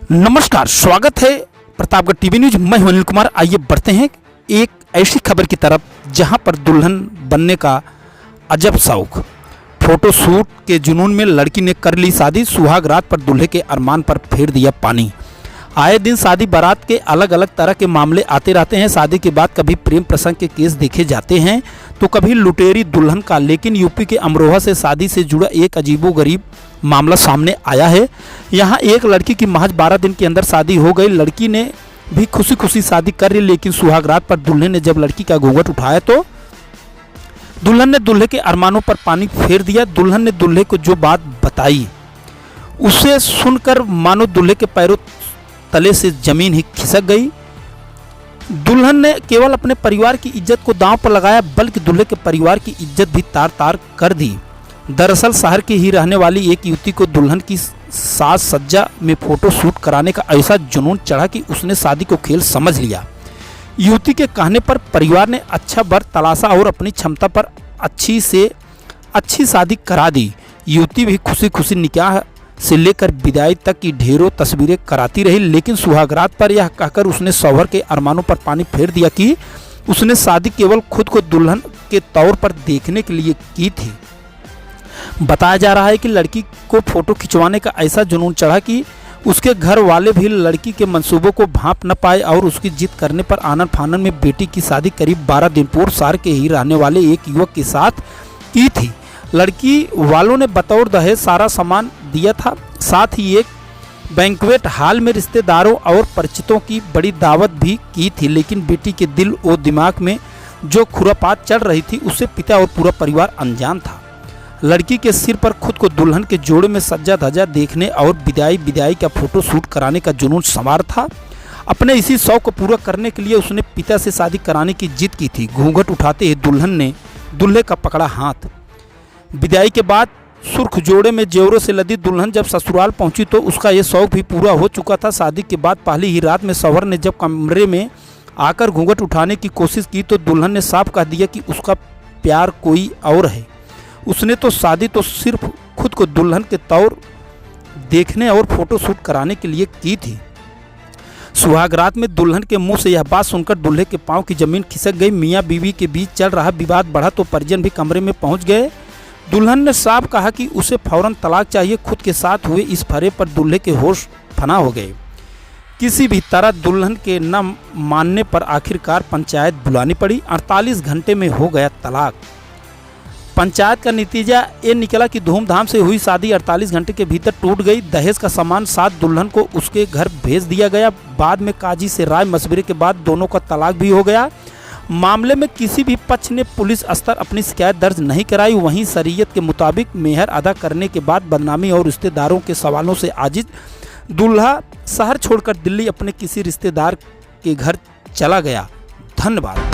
नमस्कार, स्वागत है प्रतापगढ़ टीवी न्यूज। मैं हूं अनिल कुमार। आइए बढ़ते हैं एक ऐसी खबर की तरफ जहां पर दुल्हन बनने का अजब शौक। फोटो शूट के जुनून में लड़की ने कर ली शादी, सुहाग रात पर दूल्हे के अरमान पर फेर दिया पानी। आए दिन शादी बारात के अलग अलग तरह के मामले आते रहते हैं। शादी के बाद कभी प्रेम प्रसंग के केस देखे जाते हैं तो कभी लुटेरी दुल्हन का। लेकिन यूपी के अमरोहा से शादी से जुड़ा एक अजीबोगरीब मामला सामने आया है। यहाँ एक लड़की की महज 12 दिन के अंदर शादी हो गई। लड़की ने भी खुशी खुशी शादी कर ली, लेकिन सुहाग रात पर दूल्हे ने जब लड़की का घूंघट उठाया तो दुल्हन ने दूल्हे के अरमानों पर पानी फेर दिया। दुल्हन ने दूल्हे को जो बात बताई उसे सुनकर मानो दूल्हे के पैरों तले से जमीन ही खिसक गई। दुल्हन ने केवल अपने परिवार की इज्जत को दांव पर लगाया, बल्कि दूल्हे के परिवार की इज्जत भी तार तार कर दी। दरअसल शहर की ही रहने वाली एक युवती को दुल्हन की साज सज्जा में फोटो शूट कराने का ऐसा जुनून चढ़ा कि उसने शादी को खेल समझ लिया। युवती के कहने पर परिवार ने अच्छा वर तलाशा और अपनी क्षमता पर अच्छी से अच्छी शादी करा दी। युवती भी खुशी खुशी निकाह से लेकर विदाई तक की ढेरों तस्वीरें कराती रही, लेकिन सुहागरात पर यह कहकर उसने शौहर के अरमानों पर पानी फेर दिया कि उसने शादी केवल खुद को दुल्हन के तौर पर देखने के लिए की थी। बताया जा रहा है कि लड़की को फोटो खिंचवाने का ऐसा जुनून चढ़ा कि उसके घर वाले भी लड़की के मंसूबों को भांप न पाए और उसकी जिद करने पर आनन फानन में बेटी की शादी करीब 12 दिन पूर्व शहर के ही रहने वाले एक युवक के साथ की थी। लड़की वालों ने बतौर दहेज सारा सामान दिया था, साथ ही एक बैंक्वेट हॉल में रिश्तेदारों और परिचितों की बड़ी दावत भी की थी। लेकिन बेटी के दिल और दिमाग में जो खुरापात चल रही थी उससे पिता और पूरा परिवार अनजान था। लड़की के सिर पर खुद को दुल्हन के जोड़े में सज्जा धजा देखने और विदाई का फोटो शूट कराने का जुनून सवार था। अपने इसी शौक को पूरा करने के लिए उसने पिता से शादी कराने की जिद की थी। घूंघट उठाते ही दुल्हन ने दूल्हे का पकड़ा हाथ। विदाई के बाद सुर्ख जोड़े में जेवरों से लदी दुल्हन जब ससुराल पहुंची तो उसका ये शौक भी पूरा हो चुका था। शादी के बाद पहली ही रात में शौहर ने जब कमरे में आकर घूंघट उठाने की कोशिश की तो दुल्हन ने साफ कह दिया कि उसका प्यार कोई और है। उसने तो शादी तो सिर्फ खुद को दुल्हन के तौर देखने और फोटो शूट कराने के लिए की थी। सुहागरात में दुल्हन के मुंह से यह बात सुनकर दूल्हे के पांव की जमीन खिसक गई। मियाँ बीवी के बीच चल रहा विवाद बढ़ा तो परिजन भी कमरे में पहुंच गए। दुल्हन ने साफ कहा कि उसे फौरन तलाक चाहिए। खुद के साथ हुए इस फरे पर दूल्हे के होश फना हो गए। किसी भी तरह दुल्हन के न मानने पर आखिरकार पंचायत बुलानी पड़ी। 48 घंटे में हो गया तलाक। पंचायत का नतीजा ये निकला कि धूमधाम से हुई शादी 48 घंटे के भीतर टूट गई। दहेज का सामान साथ दुल्हन को उसके घर भेज दिया गया। बाद में काजी से राय मशवरे के बाद दोनों का तलाक भी हो गया। मामले में किसी भी पक्ष ने पुलिस स्तर अपनी शिकायत दर्ज नहीं कराई। वहीं शरीयत के मुताबिक मेहर अदा करने के बाद बदनामी और रिश्तेदारों के सवालों से आजिज दूल्हा शहर छोड़कर दिल्ली अपने किसी रिश्तेदार के घर चला गया। धन्यवाद।